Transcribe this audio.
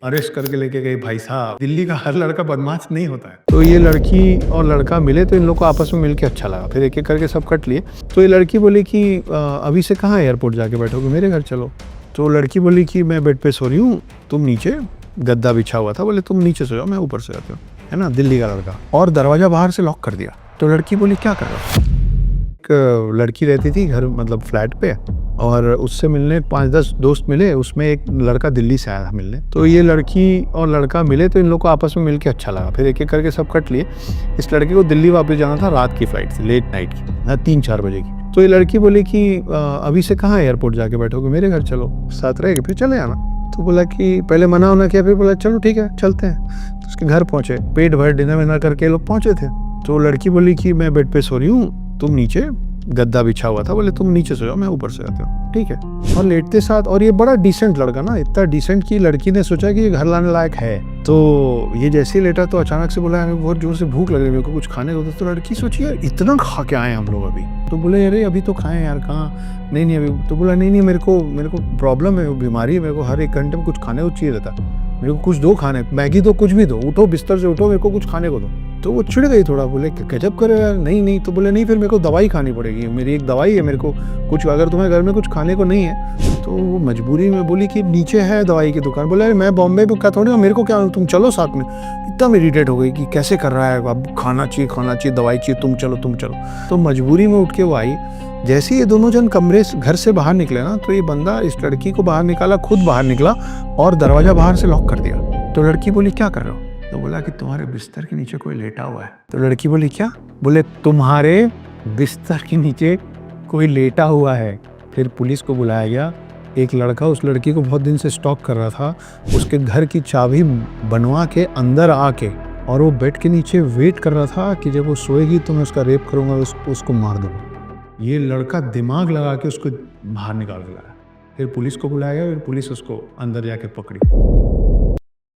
Arrest करके लेके गए भाई साहब। दिल्ली का हर लड़का बदमाश नहीं होता है। तो ये लड़की और लड़का मिले तो इन लोग को आपस में मिलके अच्छा लगा, फिर एक एक करके सब कट लिए। तो ये लड़की बोली कि अभी से कहाँ एयरपोर्ट जाके बैठोगे, मेरे घर चलो। तो लड़की बोली कि मैं बेड पे सो रही हूँ, तुम नीचे, गद्दा बिछा हुआ था, बोले तुम नीचे सो जाओ, मैं ऊपर सो जाती हूँ, है ना, दिल्ली का लड़का। और दरवाजा बाहर से लॉक कर दिया। तो लड़की बोली क्या कर रहा हो। एक लड़की रहती थी घर, मतलब फ्लैट पे, और उससे मिलने 5-10 दोस्त मिले, उसमें एक लड़का दिल्ली से आया था मिलने। तो ये लड़की और लड़का मिले तो इन लोग को आपस में मिलके अच्छा लगा, फिर एक एक करके सब कट लिए। इस लड़के को दिल्ली वापस जाना था, रात की फ्लाइट थी, लेट नाइट की, 3-4 बजे की। तो ये लड़की बोली कि अभी से कहाँ एयरपोर्ट जाके बैठोगे, मेरे घर चलो, साथ रहेगा, फिर चले आना। तो बोला कि पहले मना होना किया, फिर बोला चलो ठीक है चलते हैं। तो उसके घर पहुंचे, पेट भर डिनर विनर करके लोग पहुंचे थे। तो लड़की बोली कि मैं बेड पे सो रही हूँ, तुम नीचे, गद्दा बिछा हुआ था, बोले तुम नीचे सो जाओ, मैं ऊपर सो जाती हूँ, ठीक है। और लेटते साथ, और ये बड़ा डिसेंट लड़का ना, इतना डिसेंट कि लड़की ने सोचा कि ये घर लाने लायक है। तो ये जैसे ही लेटा तो अचानक से बोला हमें बहुत जोर से भूख लग रही है, मेरे को कुछ खाने को। तो लड़की सोची यार इतना खा के आए हम लोग अभी। तो बोले अरे अभी तो खाएं यार, कहाँ, नहीं अभी। तो बोला नहीं मेरे को प्रॉब्लम है, बीमारी है, मेरे को हर 1 घंटे में कुछ खाने को चाहिए रहता, मेरे को कुछ दो खाने, मैगी दो, कुछ भी दो, उठो बिस्तर से उठो, मेरे को कुछ खाने को दो। तो वो चिढ़ गई थोड़ा, बोले गजब करे यार, नहीं। तो बोले नहीं फिर मेरे को दवाई खानी पड़ेगी, मेरी एक दवाई है, मेरे को कुछ, अगर तुम्हें घर में कुछ खाने को नहीं है। तो वो मजबूरी में बोली कि नीचे है दवाई की दुकान। बोले मैं बॉम्बे में का थोड़ी, मेरे को क्या, तुम चलो साथ में। इतना इरिटेट हो गई कि कैसे कर रहा है, अब खाना चाहिए, दवाई चाहिए, तुम चलो। तो मजबूरी में उठ के वो आई। जैसे ये दोनों जन कमरे घर से बाहर निकले ना, तो ये बंदा इस लड़की को बाहर निकाला, खुद बाहर निकला और दरवाजा बाहर से लॉक कर दिया। तो लड़की बोली क्या कर रहे हो। तो बोला कि तुम्हारे बिस्तर के नीचे कोई लेटा हुआ है। तो लड़की बोली क्या, बोले तुम्हारे बिस्तर के नीचे कोई लेटा हुआ है। फिर पुलिस को बुलाया गया। एक लड़का उस लड़की को बहुत दिन से स्टॉक कर रहा था, उसके घर की चाबी बनवा के अंदर आके, और वो बेड के नीचे वेट कर रहा था कि जब वो सोएगी तो मैं उसका रेप करूंगा, उसको मार दूंगा। ये लड़का दिमाग लगा के उसको बाहर निकाल के लाया। फिर पुलिस को बुलाया गया, फिर पुलिस उसको अंदर जाके पकड़ी।